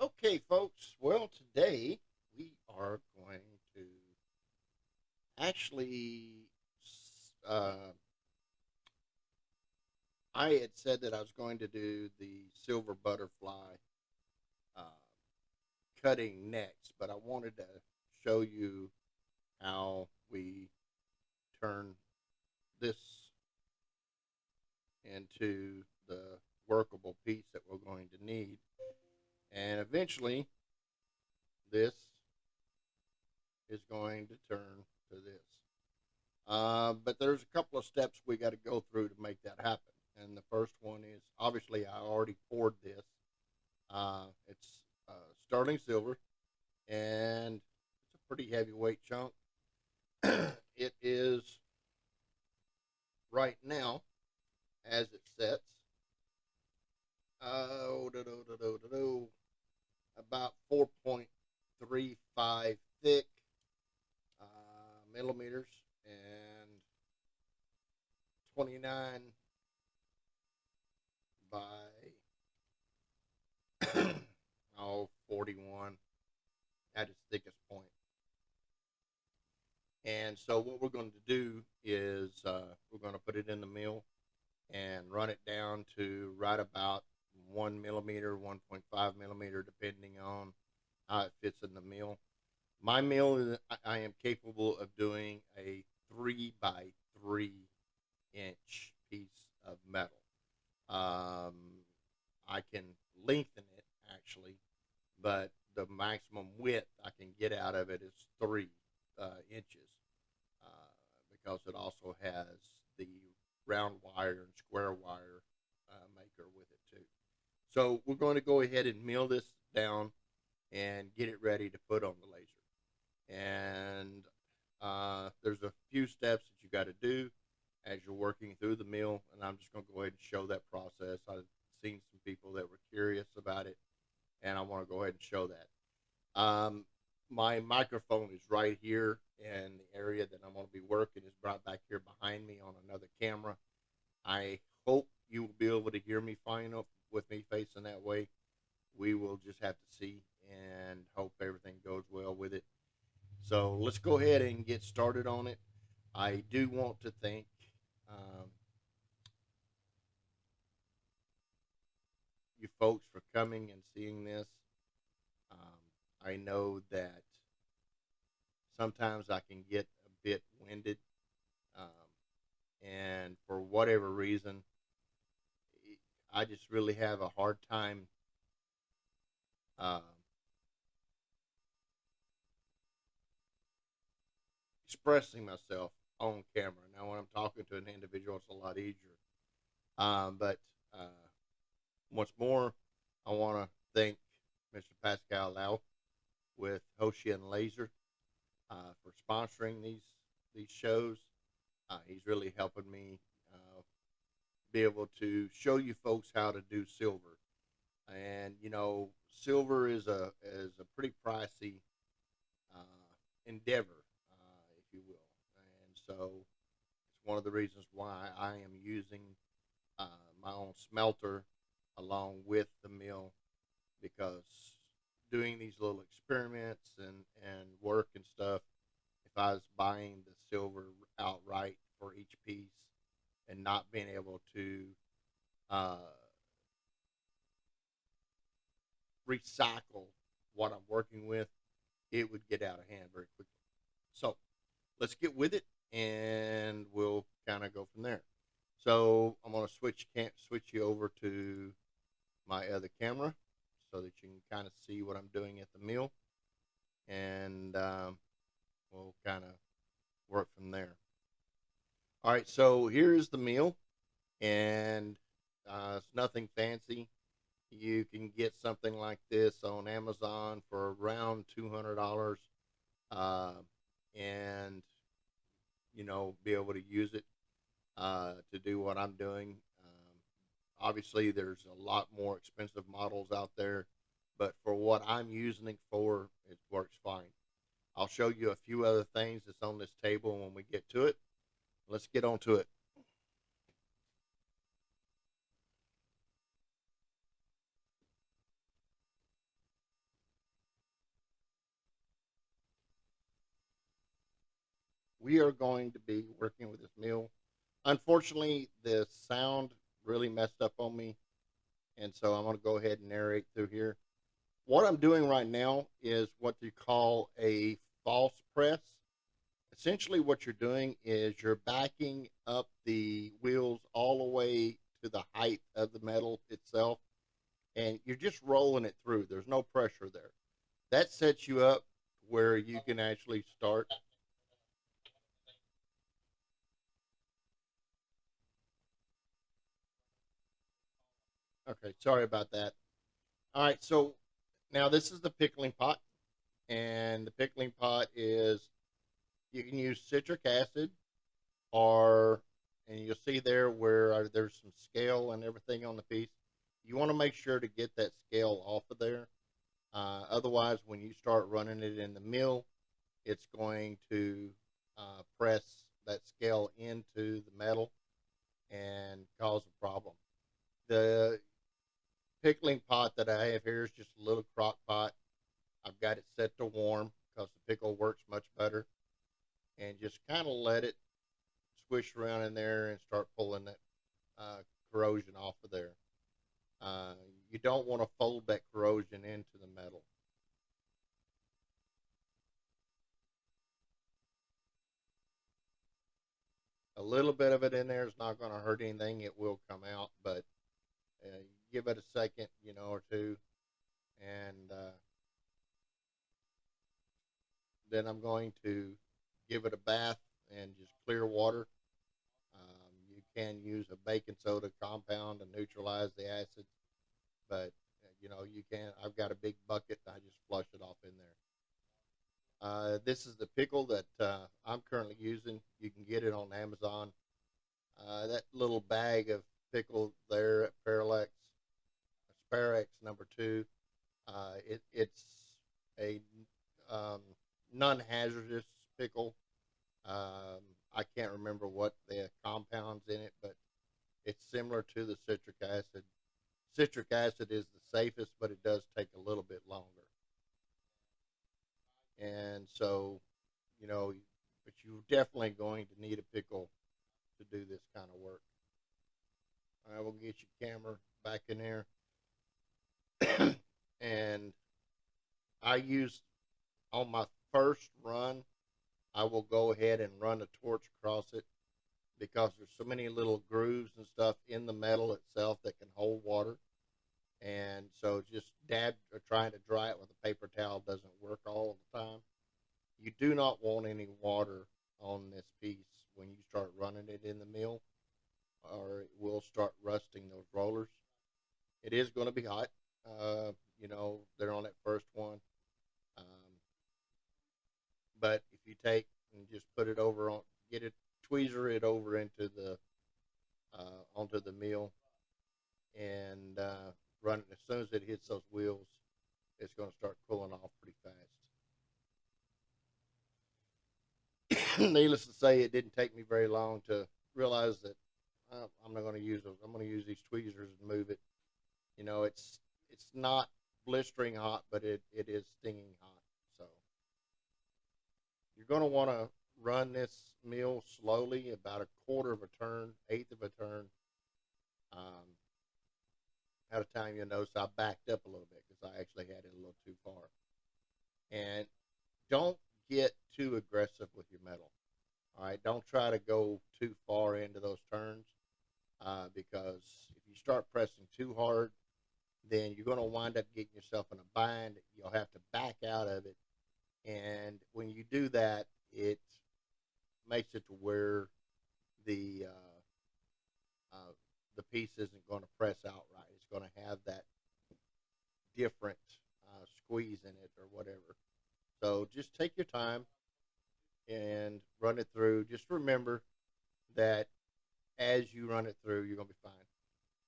Okay, folks. Well, today we are going to actually. Uh, I had said that I was going to do the silver butterfly uh, cutting next, but I wanted to show you how we turn this into the workable piece that we're going to need, and eventually this is going to turn to this. But there's a couple of steps we got to go through to make that happen. And the first one is obviously I already poured this. It's sterling silver, and it's a pretty heavyweight chunk. It is right now, as it sets, about 4.35 thick millimeters and 29 by oh 41 at its thickest point. And so what we're going to do is we're going to put it in the mill and run it down to right about 1 millimeter, 1.5 millimeter, depending on how it fits in the mill. My mill, I am capable of doing a 3 by 3 inch piece of metal. Um, I can lengthen it actually, but the maximum width I can get out of it is 3 inches because it also has the round wire and square wire maker with it too. So we're going to go ahead and mill this down and get it ready to put on the laser. And there's a few steps that you got to do as you're working through the mill, and I'm just going to go ahead and show that process. I've seen some people that were curious about it, and I want to go ahead and show that. My microphone is right here, and the area that I'm going to be working is right back here behind me on another camera. I hope you will be able to hear me fine enough with me facing that way. We will just have to see and hope everything goes well with it. So let's go ahead and get started on it. I do want to thank um, you folks for coming and seeing this. I know that sometimes I can get a bit winded, and for whatever reason, I just really have a hard time uh, expressing myself on camera. Now, when I'm talking to an individual, it's a lot easier. But once more, I want to thank Mr. Pascal Lau with Hoshi and Laser for sponsoring these shows. He's really helping me be able to show you folks how to do silver. And you know, silver is a pretty pricey endeavor, if you will. And so it's one of the reasons why I am using uh, my own smelter along with the mill, because doing these little experiments and work and stuff, if I was buying the silver outright for each piece and not being able to uh, recycle what I'm working with, it would get out of hand very quickly. So let's get with it, and we'll kind of go from there. So I'm gonna switch you over to my other camera so that you can kind of see what I'm doing at the mill, and we'll kind of work from there. All right, so here's the mill, and it's nothing fancy. You can get something like this on Amazon for around $200, uh, and you know, be able to use it to do what I'm doing. Obviously, there's a lot more expensive models out there, but for what I'm using it for, it works fine. I'll show you a few other things that's on this table when we get to it. Let's get on to it. we are going to be working with this mill. Unfortunately, the sound really messed up on me, and so I'm going to go ahead and narrate through here. What I'm doing right now is what you call a false press. Essentially, what you're doing is you're backing up the wheels all the way to the height of the metal itself, and you're just rolling it through. There's no pressure there. That sets you up where you can actually start. Okay, sorry about that. All right, so now this is the pickling pot, and the pickling pot is you can use citric acid or, and you'll see there where there's some scale and everything on the piece. You want to make sure to get that scale off of there. Otherwise, when you start running it in the mill, it's going to press that scale into the metal and cause a problem. The pickling pot that I have here is just a little crock pot. I've got it set to warm because the pickle works much better. And just kind of let it squish around in there and start pulling that uh, corrosion off of there. Uh, you don't want to fold that corrosion into the metal. A little bit of it in there is not going to hurt anything. It will come out, but give it a second, or two, and then I'm going to give it a bath and just clear water. You can use a baking soda compound to neutralize the acid, but you can. I've got a big bucket. And I just flush it off in there. This is the pickle that I'm currently using. You can get it on Amazon. That little bag of pickle there at Parallax, Asparax number 2. It's a um, non-hazardous pickle. I can't remember what the compounds in it, but it's similar to the citric acid. Citric acid is the safest, but it does take a little bit longer. And so, you know, but you're definitely going to need a pickle to do this kind of work. All right, we'll get your camera back in there. And I use on my first run, I will go ahead and run a torch across it because there's so many little grooves and stuff in the metal itself that can hold water. And so just dab or trying to dry it with a paper towel doesn't work all the time. You do not want any water on this piece when you start running it in the mill, or it will start rusting those rollers. It is going to be hot. They're on that first one. Um, but if you take and just put it over on, get it, tweezer it over into the onto the mill and run it as soon as it hits those wheels, it's going to start cooling off pretty fast. Needless to say, it didn't take me very long to realize that I'm not going to use those. I'm going to use these tweezers and move it. It's not blistering hot, but it is stinging hot. So you're going to want to run this mill slowly, about a quarter of a turn, eighth of a turn. Um, at a time, you'll notice I backed up a little bit because I actually had it a little too far. And don't get too aggressive with your metal. All right, don't try to go too far into those turns because if you start pressing too hard, then you're going to wind up getting yourself in a bind. You'll have to back out of it, and when you do that, it makes it to where the uh, the piece isn't going to press out right. It's going to have that different squeeze in it or whatever. So just take your time and run it through. Just remember that as you run it through, you're going to be fine.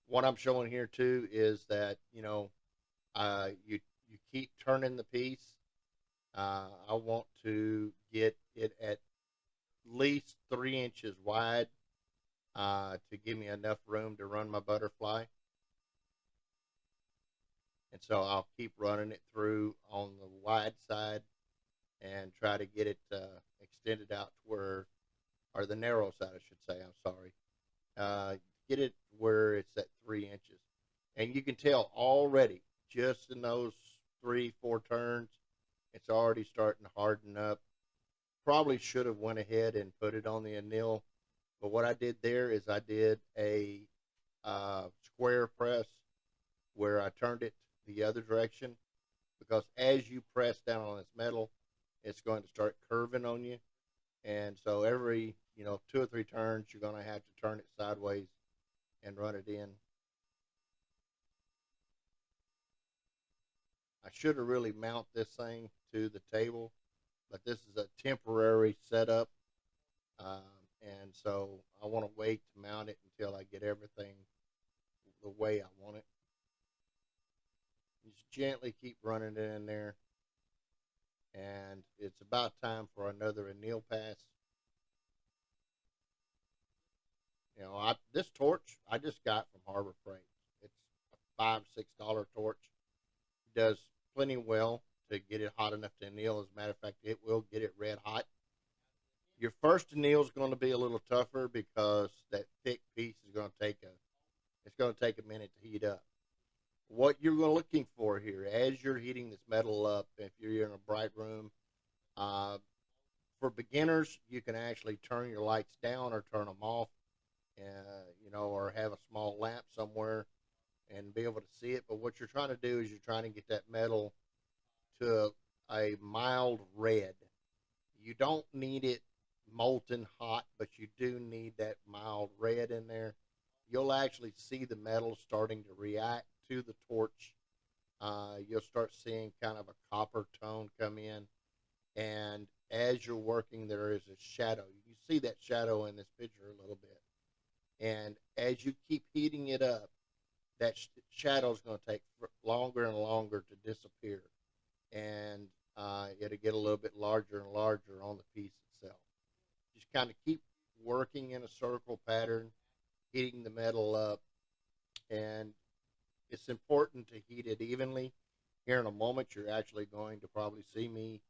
What I'm showing here too is that you keep turning the piece. I want to get it at least 3 inches wide to give me enough room to run my butterfly. And so I'll keep running it through on the wide side and try to get it extended out to where, or the narrow side, I should say. I'm sorry. Uh, get it where it's at 3 inches, and you can tell already just in those 3, 4 turns, it's already starting to harden up. Probably should have went ahead and put it on the anneal, but what I did there is I did a square press where I turned it the other direction, because as you press down on this metal, it's going to start curving on you. And so every, 2 or 3 turns, you're going to have to turn it sideways and run it in. I should have really mount this thing to the table, but this is a temporary setup. Um, and so I want to wait to mount it until I get everything the way I want it. Just gently keep running it in there. And it's about time for another anneal pass. This torch I just got from Harbor Freight. It's a $5-6 torch. It does plenty well to get it hot enough to anneal. As a matter of fact, it will get it red hot. Your first anneal is going to be a little tougher because that thick piece is going to take a minute to heat up. What you're looking for here, as you're heating this metal up, if you're in a bright room, uh, for beginners, you can actually turn your lights down or turn them off, or have a small lamp somewhere and be able to see it. But what you're trying to do is you're trying to get that metal to a mild red. You don't need it molten hot, but you do need that mild red in there. You'll actually see the metal starting to react to the torch. You'll start seeing kind of a copper tone come in. And as you're working, there is a shadow. You see that shadow in this picture a little bit. And as you keep heating it up, that shadow is going to take longer and longer to disappear. And it'll get a little bit larger and larger on the piece itself. Just kind of keep working in a circle pattern, heating the metal up. And it's important to heat it evenly. Here in a moment, you're actually going to probably see me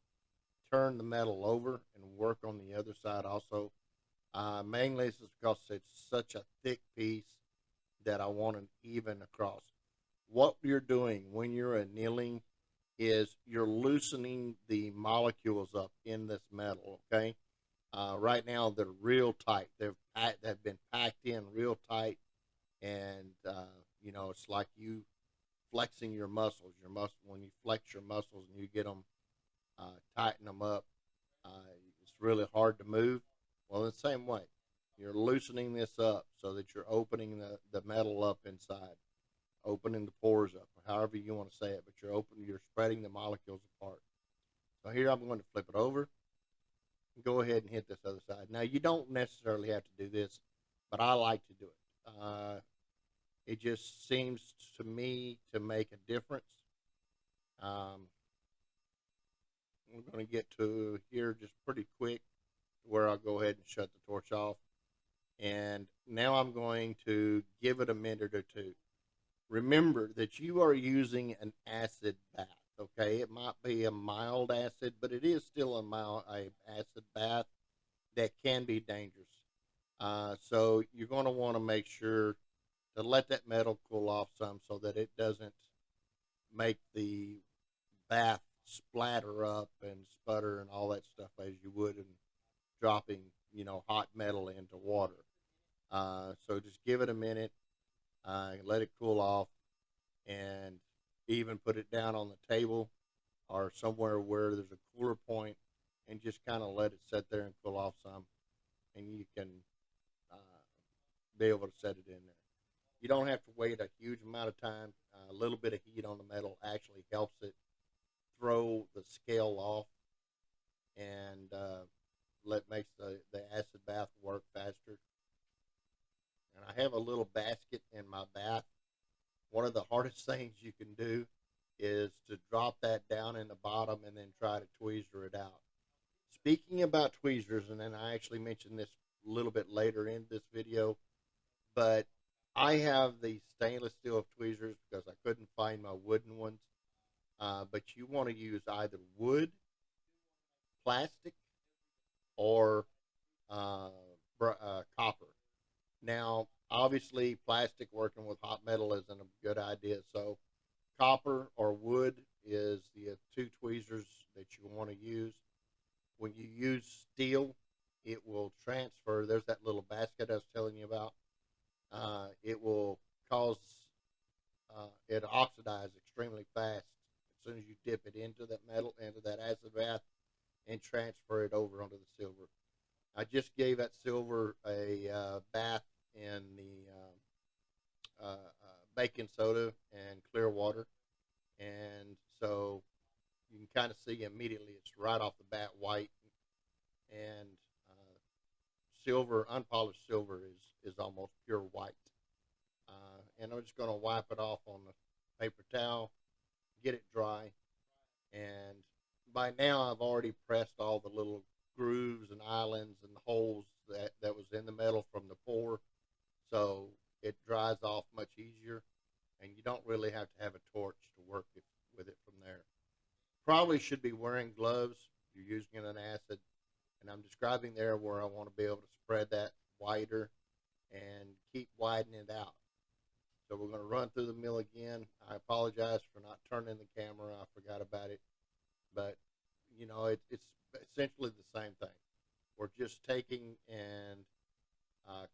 turn the metal over and work on the other side also. Mainly this is because it's such a thick piece that I want it even across. What you're doing when you're annealing is you're loosening the molecules up in this metal, okay? Right now they're real tight. They've been packed in real tight, and it's like you flexing your muscles. Your muscle When you flex your muscles and you get them tighten them up, uh, it's really hard to move. Well, in the same way, you're loosening this up so that you're opening the metal up inside, opening the pores up, however you want to say it, but you're spreading the molecules apart. So here I'm going to flip it over and go ahead and hit this other side. Now, you don't necessarily have to do this, but I like to do it. It just seems to me to make a difference. Um, we're going to get to here just pretty quick, where I'll go ahead and shut the torch off. And now I'm going to give it a minute or two. Remember that you are using an acid bath, okay? It might be a mild acid, but it is still a acid bath that can be dangerous. So you're going to want to make sure to let that metal cool off some so that it doesn't make the bath splatter up and sputter and all that stuff as you would in dropping, hot metal into water. So just give it a minute, let it cool off, and even put it down on the table or somewhere where there's a cooler point, and just kind of let it sit there and cool off some, and you can uh, be able to set it in there. You don't have to wait a huge amount of time. A little bit of heat on the metal actually helps it throw the scale off, and makes the acid bath work faster. And I have a little basket in my bath. One of the hardest things you can do is to drop that down in the bottom and then try to tweezer it out. Speaking about tweezers, and then I actually mentioned this a little bit later in this video, but I have the stainless steel tweezers because I couldn't find my wooden ones. But you want to use either wood plastic or copper. Now, obviously, plastic working with hot metal isn't a good idea. So, copper or wood is the two tweezers that you want to use. When you use steel, it will transfer. There's that little basket I was telling you about. It will cause it oxidize extremely fast as soon as you dip it into that metal, into that acid bath, and transfer it over onto the silver. I just gave that silver a bath in the baking soda and clear water, and so you can kind of see immediately it's right off the bat white, and silver, unpolished silver is almost pure white. And I'm just going to wipe it off on the paper towel, get it dry, and by now I've already pressed all the little grooves and islands and holes that was in the metal from the pour, so it dries off much easier, and you don't really have to have a torch to work with it from there. Probably should be wearing gloves. You're using an acid, and I'm describing there where I want to be able to spread that wider and keep widening it out. So we're going to run through the mill again. I apologize for not turning the camera. I forgot about it, but it's essentially the same thing. We're just taking and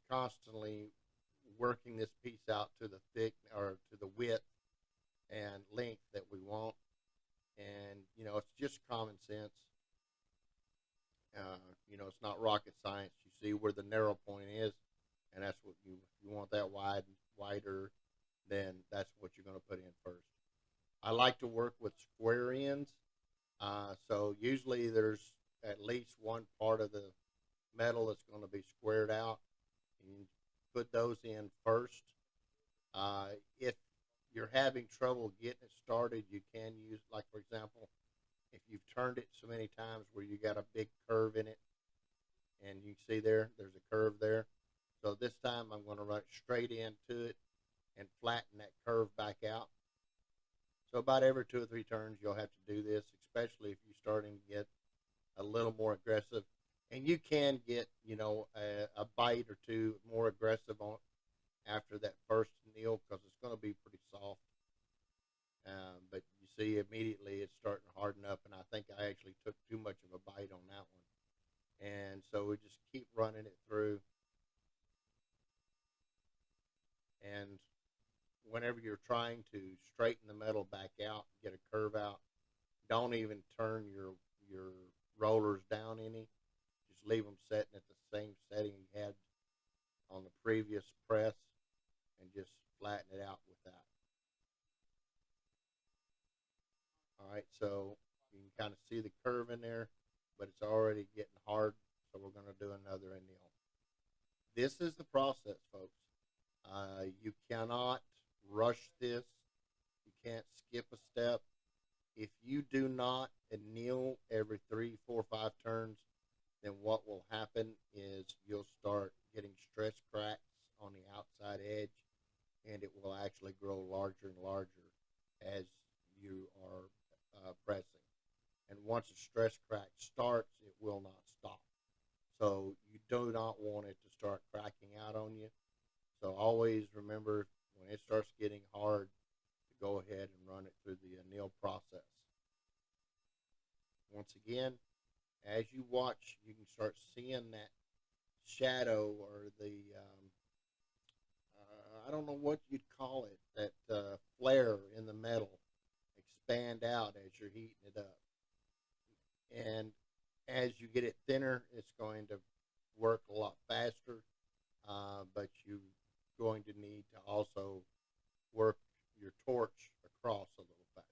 constantly working this piece out to the thick or to the width and length that we want. And it's just common sense. It's not rocket science. You see where the narrow point is, and that's what you want that wider. Then that's what you're going to put in first. I like to work with square ends. So usually there's at least one part of the metal that's going to be squared out, and you put those in first. If you're having trouble getting it started, you can use, like for example, if you've turned it so many times where you got a big curve in it, and you see there's a curve there. So this time I'm going to run it straight into it and flatten that curve back out. So about every 2 or 3 turns, you'll have to do this, especially if you're starting to get a little more aggressive. And you can get, a bite or two more aggressive on after that first anneal because it's going to be pretty soft. But you see immediately it's starting to harden up, and I think I actually took too much of a bite on that one. And so we just keep running it through. And whenever you're trying to straighten the metal back out, get a curve out, don't even turn your rollers down any. Just leave them setting at the same setting you had on the previous press, and just flatten it out with that. All right, so you can kind of see the curve in there, but it's already getting hard, so we're going to do another anneal. This is the process, folks. You cannot rush this. You can't skip a step. If you do not anneal every 3, 4, 5 turns, then what will happen is you'll start getting stress cracks on the outside edge, and it will actually grow larger and larger as you are pressing. And once a stress crack starts, it will not stop. So you do not want it to start cracking out on you. So always remember when it starts getting hard to go ahead and run it through the anneal process. Once again, as you watch, you can start seeing that shadow or the I don't know what you'd call it, that flare in the metal expand out as you're heating it up. And as you get it thinner, it's going to work a lot faster, but you're going to need to also work your torch across a little faster.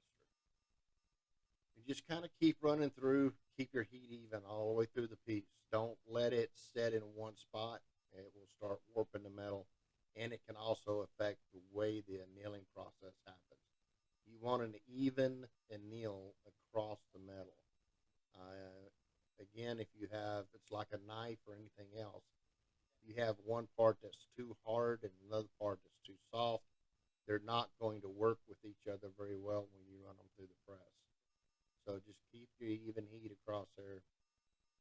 And just kind of keep running through, keep your heat even all the way through the piece. Don't let it set in one spot. It will start warping the metal, and it can also affect the way the annealing process happens. You want an even anneal across the metal. Again, if you have, it's like a knife or anything else, you have one part that's too hard and another part that's too soft, they're not going to work with each other very well when you run them through the press. So just keep your even heat across there,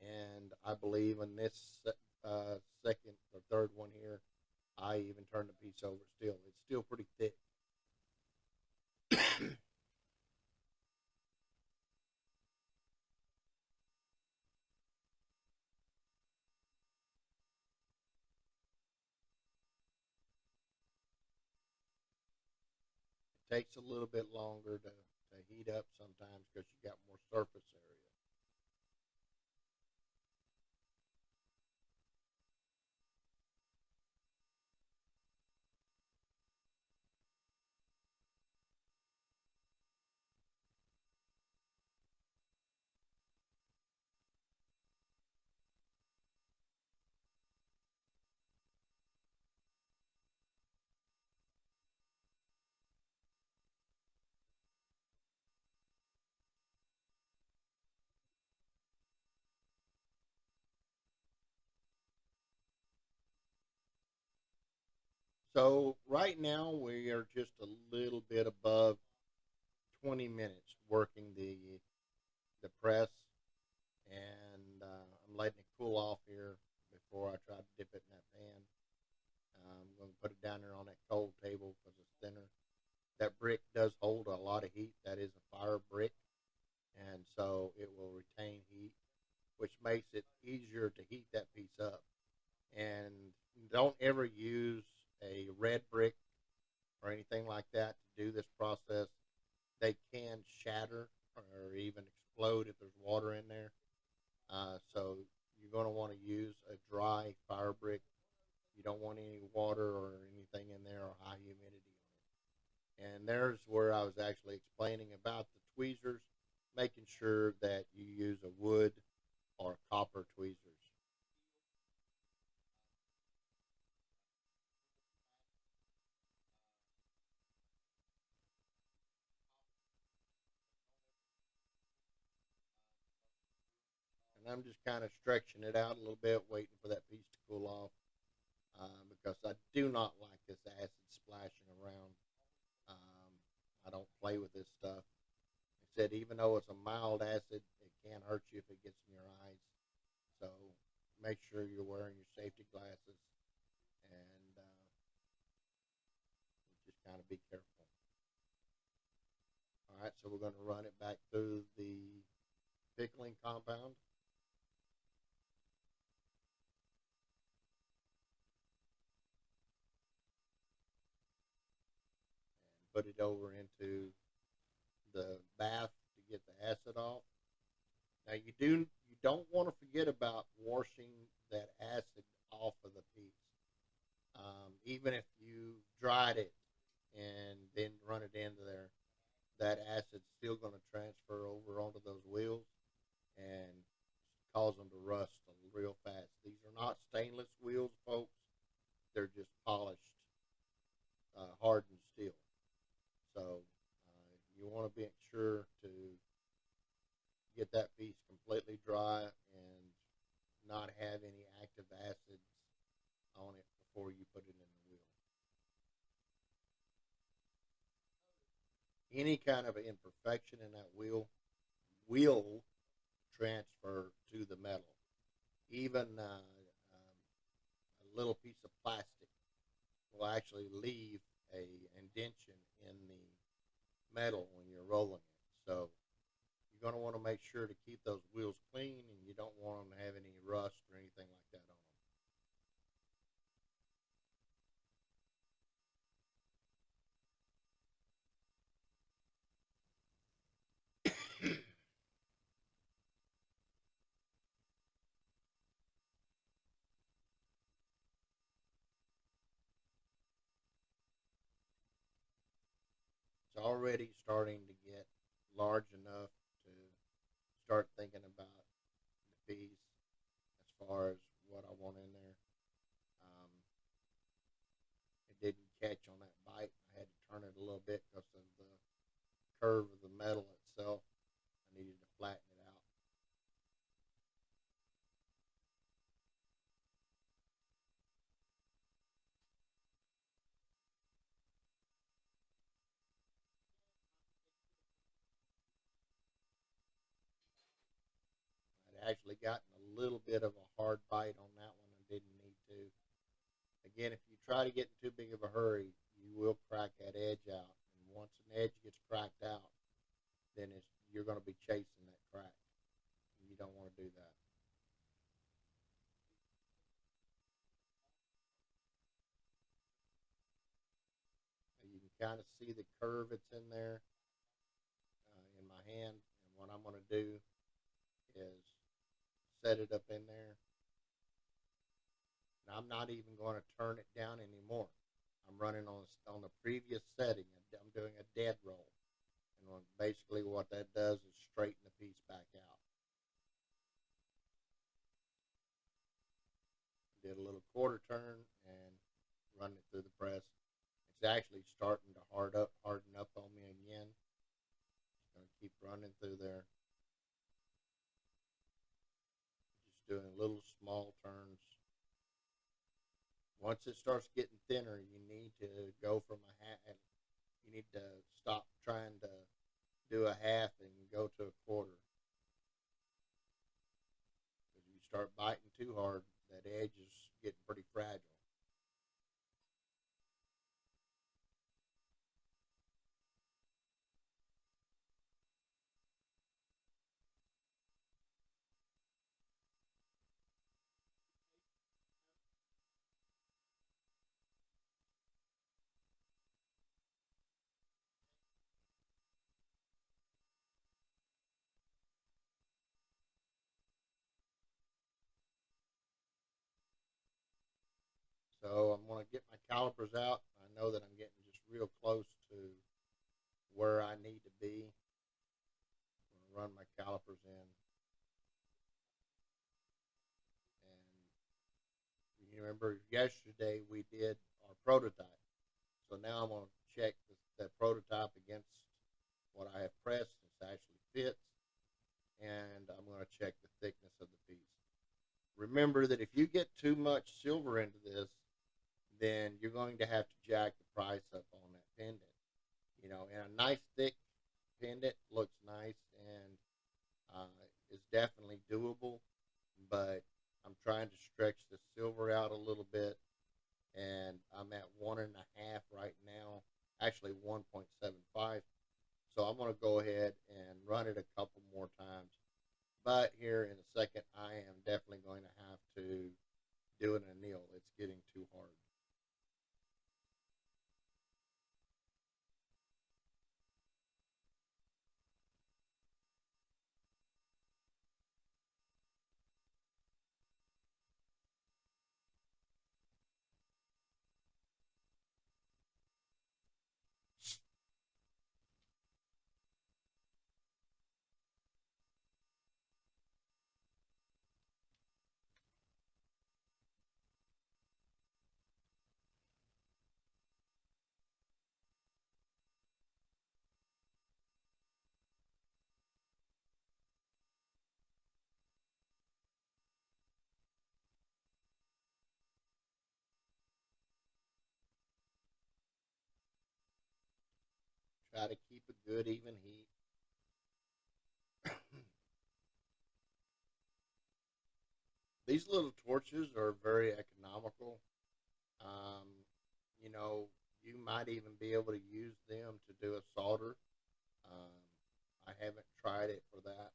And I believe in this second or third one here, I even turned the piece over. Still, it's still pretty thick. It takes a little bit longer to heat up sometimes because you got more surface area. So right now we are just a little bit above 20 minutes working the press, and I'm letting it cool off here before I try to dip it in that pan. I'm going to put it down there on that cold table because it's thinner. That brick does hold a lot of heat. That is a fire brick, and so it will retain heat, which makes it easier to heat that piece up. And don't ever use a red brick or anything like that to do this process. They can shatter or even explode if there's water in there. So you're going to want to use a dry fire brick. You don't want any water or anything in there or high humidity on it. And there's where I was actually explaining about the tweezers, making sure that you use a wood or copper tweezers. And I'm just kind of stretching it out a little bit, waiting for that piece to cool off, because I do not like this acid splashing around. Um, I don't play with this stuff. It said even though it's a mild acid, it can hurt you if it gets in your eyes. So make sure you're wearing your safety glasses and just kind of be careful. All right, so we're going to run it back through the pickling compound and put it over into the bath to get the acid off. Now you don't want to forget about washing that acid off of the piece. Even if you dried it and then run it into there, that acid's still going to transfer over onto those wheels and cause them to rust real fast. These are not stainless wheels, folks. They're just polished, hardened steel. So you want to make sure to get that piece completely dry and not have any active acids on it before you put it in the wheel. Any kind of imperfection in that wheel will transfer to the metal. Even a little piece of plastic will actually leave a indention in the metal when you're rolling it. So you're going to want to make sure to keep those wheels clean, and you don't want them to have any rust or anything like that on them. It's already starting to get large enough to start thinking about the piece as far as what I want in there. Um, it didn't catch on that bite. I had to turn it a little bit because of the curve of the metal itself. I needed to flatten it out. I'd actually gotten a little bit of a hard bite on that one and didn't need to. Again, if you try to get in too big of a hurry, you will crack that edge out. And once an edge gets cracked out, then you're going to be chasing that crack. And you don't want to do that. You can kind of see the curve that's in there in my hand. And what I'm going to do is set it up in there. And I'm not even going to turn it down anymore. I'm running on the previous setting. I'm doing a dead roll. And basically what that does is straighten the piece back out. Did a little quarter turn and run it through the press. It's actually starting to harden up on me again. Just going to keep running through there. Just doing little small turns. Once it starts getting thinner, you need to go from a half. You need to stop trying to do a half and go to a quarter. If you start biting too hard, that edge is getting pretty fragile. So I'm going to get my calipers out. I know that I'm getting just real close to where I need to be. I'm going to run my calipers in. And you remember yesterday we did our prototype. So now I'm going to check that prototype against what I have pressed. It actually fits. And I'm going to check the thickness of the piece. Remember that if you get too much silver into this, then you're going to have to jack the price up on that pendant. And a nice thick pendant looks nice and is definitely doable, but I'm trying to stretch the silver out a little bit, and I'm at 1.5 right now, actually 1.75. So I'm going to go ahead and run it a couple more times. But here in a second, I am definitely going to have to do an anneal. It's getting too hard. Try to keep a good, even heat. These little torches are very economical. Um, you know, you might even be able to use them to do a solder. Um, I haven't tried it for that,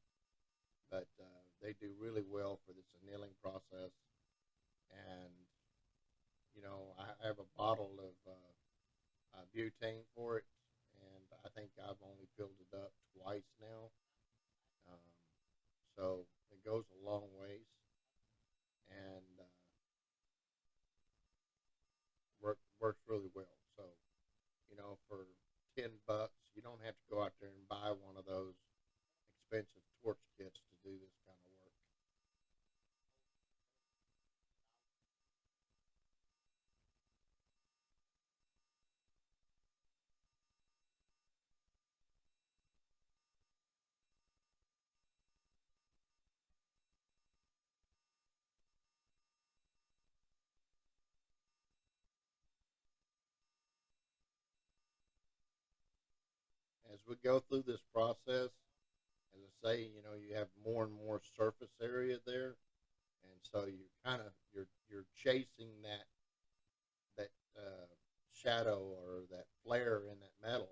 but they do really well for this annealing process. And I have a bottle of butane for it, and I think I've only filled it up twice now. Um, so it goes a long ways, and works really well. So for $10, you don't have to go out there and buy one of those expensive torch kits to do this kind of work. As we go through this process, as I say, you have more and more surface area there. and so you kind of you're chasing that shadow or that flare in that metal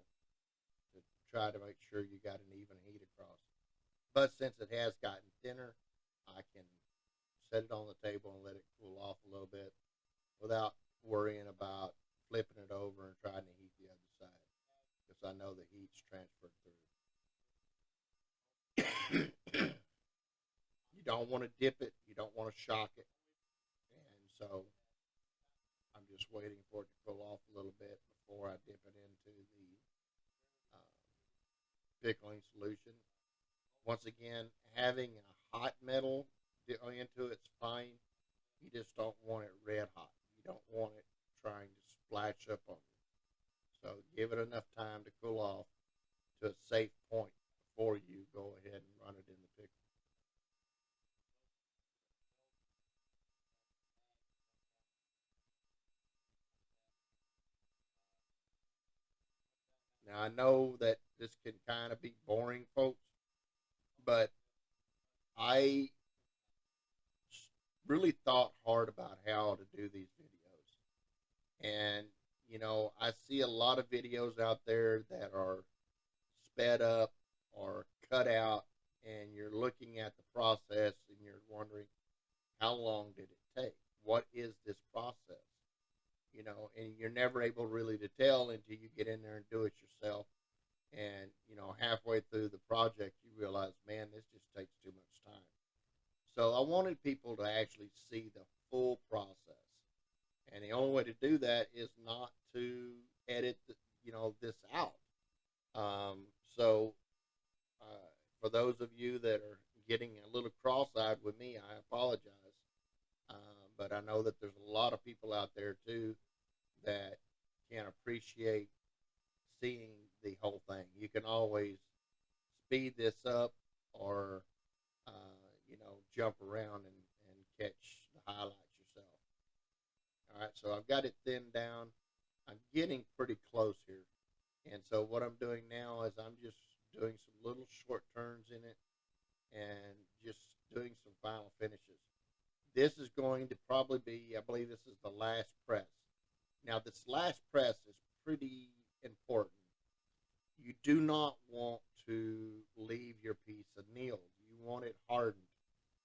to try to make sure you got an even heat across. But since it has gotten thinner, I can set it on the table and let it cool off a little bit without worrying about flipping it over and trying to heat the other side because I know the heat's transferred through. You don't want to dip it, you don't want to shock it, and so I'm just waiting for it to cool off a little bit before I dip it into the uh, pickling solution. Once again, having a hot metal into it's fine. You just don't want it red hot. You don't want it trying to splash up on you. So give it enough time to cool off to a safe point before you go ahead and run it in the pickle. Now I know that this can kind of be boring, folks, but I really thought hard about how to do these videos. And, I see a lot of videos out there that are sped up or cut out, and you're looking at the process and you're wondering, how long did it take? What is this process? And you're never able really to tell until you get in there and do it yourself. And, halfway through the project, you realize, man, this just takes too much time. So I wanted people to actually see the full process. And the only way to do that is not to edit, this out. Um, so for those of you that are getting a little cross-eyed with me, I apologize. But I know that there's a lot of people out there too that can appreciate seeing the whole thing. You can always speed this up or jump around and catch the highlights yourself. All right, so I've got it thinned down. I'm getting pretty close here. And so what I'm doing now is I'm just doing some little short turns in it and just doing some final finishes. This is going to probably be, I believe this is the last press. Now, this last press is pretty important. You do not want to leave your piece annealed. You want it hardened.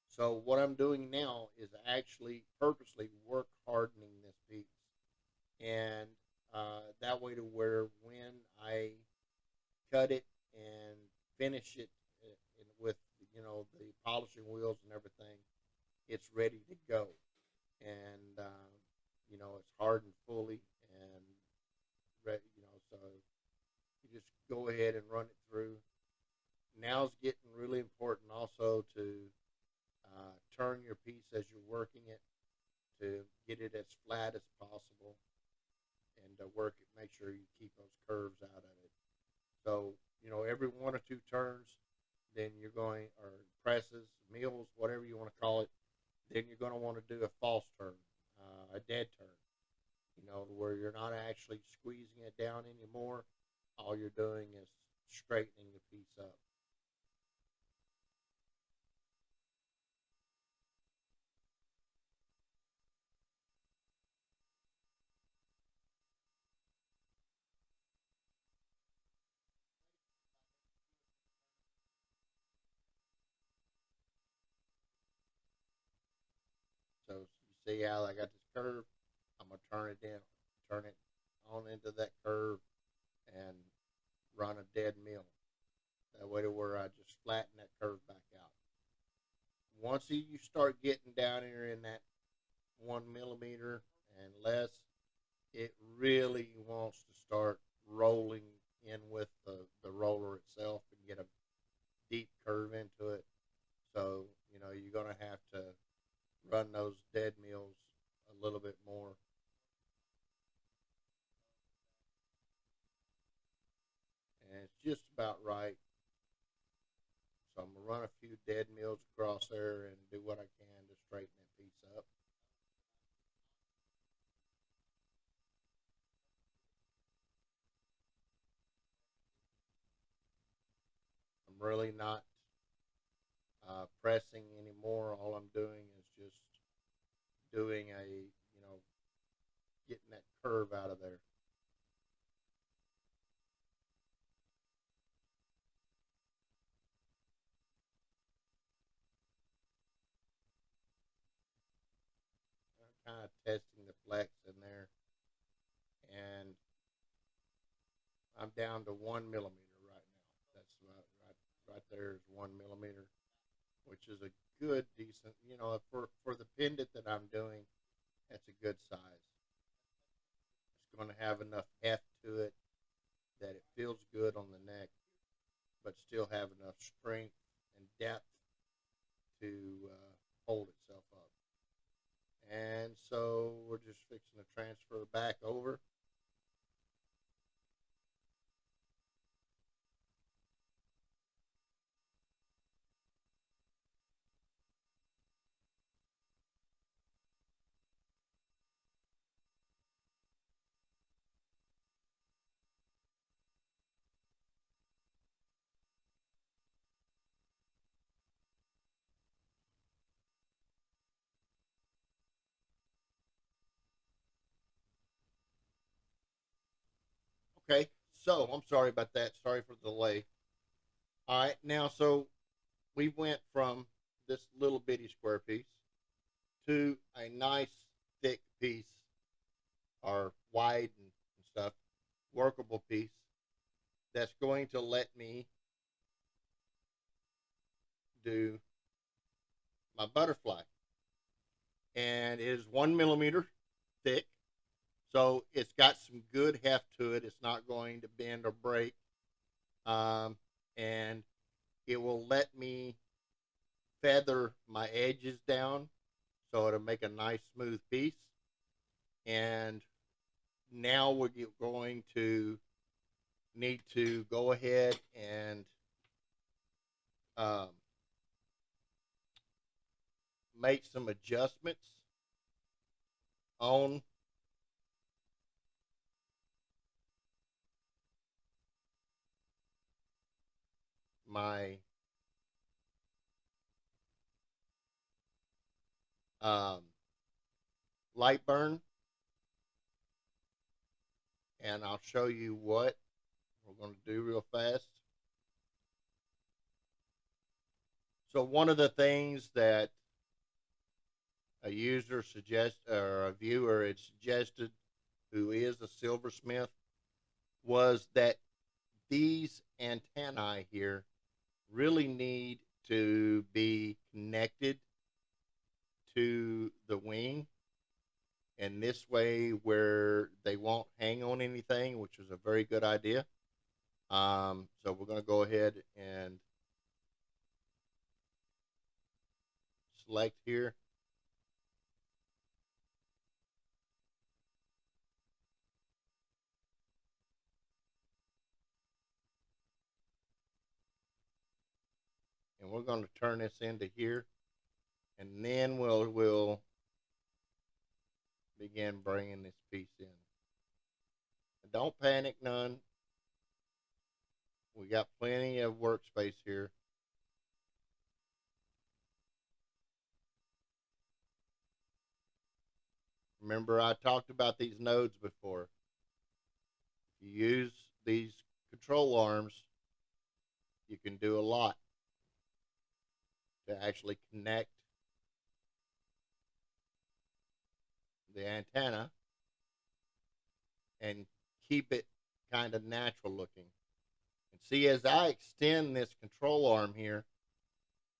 So what I'm doing now is actually purposely work hardening this piece. And that way to where when I cut it and finish it with the polishing wheels and everything, it's ready to go, and it's hardened fully and ready. So you just go ahead and run it through. Now it's getting really important also to turn your piece as you're working it to get it as flat as possible and work it. Make sure you keep those curves out of it. So every one or two turns, then you're going or presses, mills, whatever you want to call it. Then you're going to want to do a false turn, a dead turn. Where you're not actually squeezing it down anymore. All you're doing is straightening the piece up. So you see how I got this curve? I'm gonna turn it on into that curve, and run a dead mill. That way to where I just flatten that curve back out. Once you start getting down here in that 1 millimeter and less, it really wants to start rolling in with the roller itself and get a deep curve into it. So, you're going to have to run those dead mills a little bit more. And it's just about right. So I'm going to run a few dead mills across there and do what I can to straighten that piece up. I'm really not pressing anymore. All I'm doing is just doing a, getting that curve out of there. I'm kind of testing the flex in there, and I'm down to 1 millimeter right now. That's right there is 1 millimeter, which is a good, decent, for the pendant that I'm doing. That's a good size. It's going to have enough heft to it that it feels good on the neck, but still have enough strength and depth to hold itself up. And so we're just fixing to transfer back over. Okay, so I'm sorry about that. Sorry for the delay. All right, now so we went from this little bitty square piece to a nice thick piece, or wide and stuff, workable piece that's going to let me do my butterfly. And it is 1 millimeter thick, so it's got some good heft to it. It's not going to bend or break, and it will let me feather my edges down, so it'll make a nice smooth piece. And now we're going to need to go ahead and um, make some adjustments on my um, light burn, and I'll show you what we're going to do real fast. So one of the things that a user suggest or a viewer had suggested, who is a silversmith, was that these antennae here really need to be connected to the wing, and this way where they won't hang on anything, which is a very good idea. So we're going to go ahead and select here. And we're going to turn this into here, and then we'll begin bringing this piece in. And don't panic none. We got plenty of workspace here. Remember, I talked about these nodes before. If you use these control arms, you can do a lot to actually connect the antenna and keep it kind of natural looking. And see, as I extend this control arm here,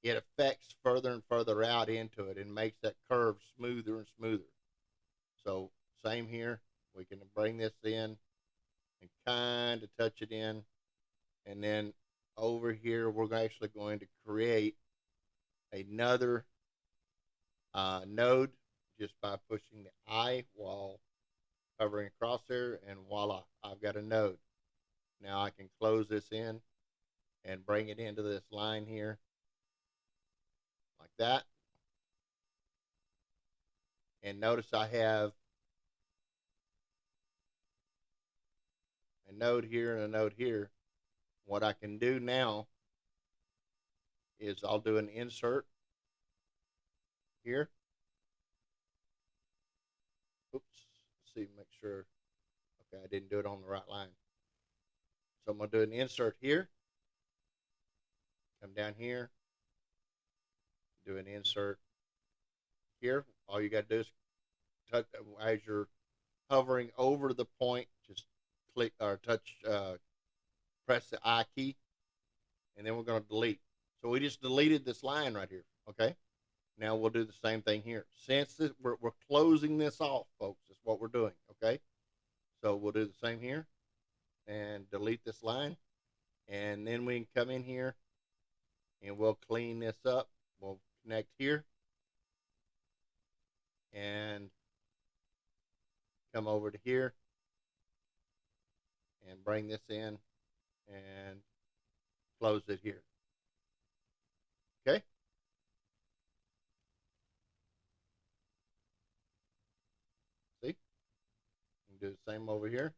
it affects further and further out into it and makes that curve smoother and smoother. So same here, we can bring this in and kind of touch it in. And then over here, we're actually going to create another node just by pushing the I while hovering across there, and voila, I've got a node. Now I can close this in and bring it into this line here like that. And notice I have a node here and a node here. What I can do now is I'll do an insert here, Oops. Let's see, make sure. Okay, I didn't do it on the right line. So I'm going to do an insert here. Come down here. Do an insert here. All you got to do is touch as you're hovering over the point. Just click or touch, press the I key, and then we're going to delete. So we just deleted this line right here. Okay. Now we'll do the same thing here. Since we're closing this off, folks, that's what we're doing. Okay. So we'll do the same here and delete this line. And then we can come in here and we'll clean this up. We'll connect here and come over to here and bring this in and close it here. Okay. See, you can do the same over here.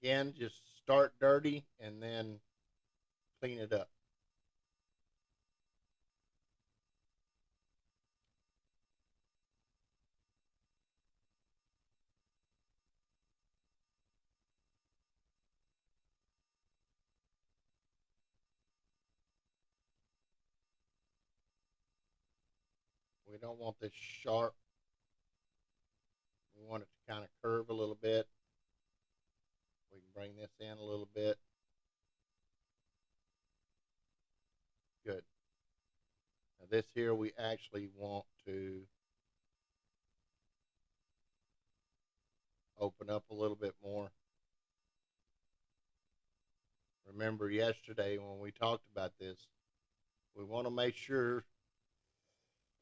Again, just start dirty and then clean it up. We don't want this sharp. We want it to kind of curve a little bit. We can bring this in a little bit. Good. Now this here we actually want to open up a little bit more. Remember yesterday when we talked about this, we want to make sure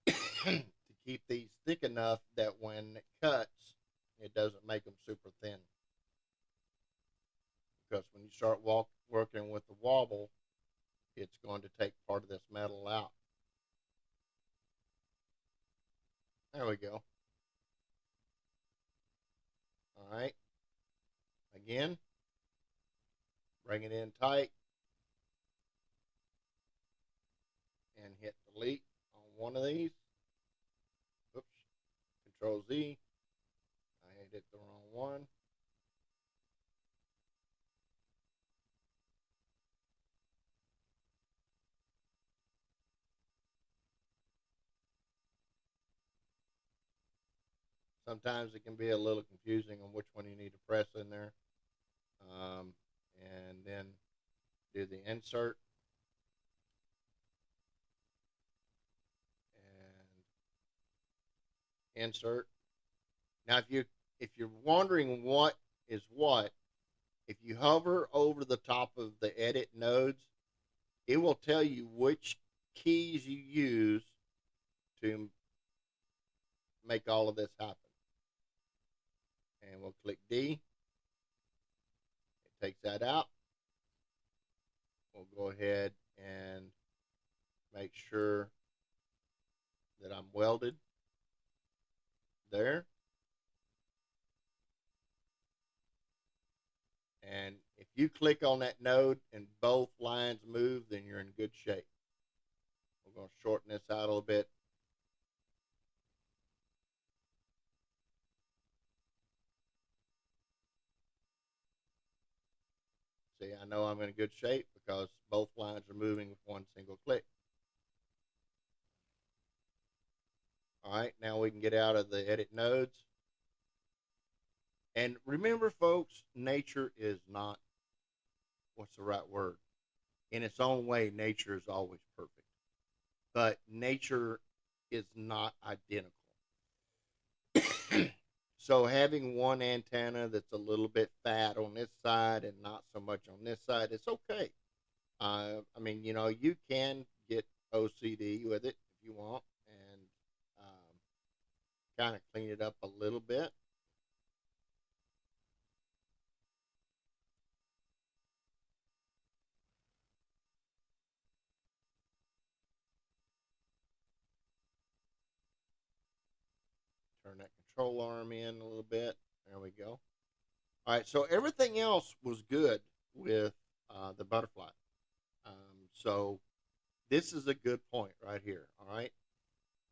to keep these thick enough that when it cuts, it doesn't make them super thin. Because when you start working with the wobble, it's going to take part of this metal out. There we go. All right. Again, bring it in tight and hit delete on one of these. Oops. Control Z. I hit the wrong one. Sometimes it can be a little confusing on which one you need to press in there. And then do the insert and insert. Now, if you're wondering what is what, if you hover over the top of the edit nodes, it will tell you which keys you use to make all of this happen. And we'll click D. It takes that out. We'll go ahead and make sure that I'm welded there. And if you click on that node and both lines move, then you're in good shape. We're going to shorten this out a little bit. See, I know I'm in good shape because both lines are moving with one single click. All right, now we can get out of the edit nodes. And remember, folks, nature is not, what's the right word? In its own way, nature is always perfect. But nature is not identical. So having one antenna that's a little bit fat on this side and not so much on this side, it's okay. I mean, you know, you can get OCD with it if you want, and kind of clean it up a little bit. Turn that control arm in a little bit. There we go. All right, so everything else was good with the butterfly. So this is a good point right here. All right.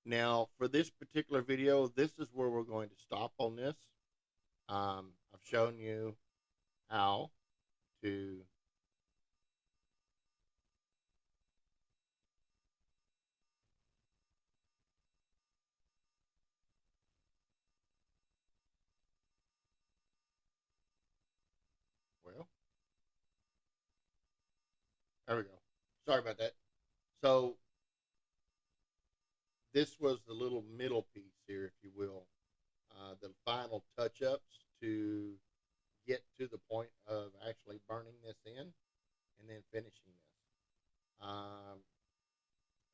Now, for this particular video, this is where we're going to stop on this. I've shown you how to well, there we go. Sorry about that. So this was the little middle piece here, if you will, the final touch-ups to get to the point of actually burning this in and then finishing this.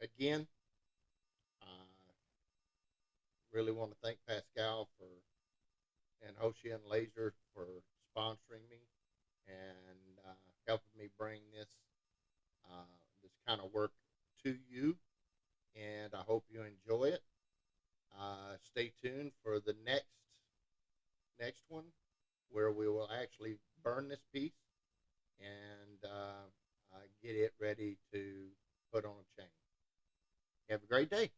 Again, I really want to thank Pascal for and Hoshian Laser for sponsoring me and helping me bring this kind of work to you. And I hope you enjoy it. Stay tuned for the next one where we will actually burn this piece and get it ready to put on a chain. Have a great day.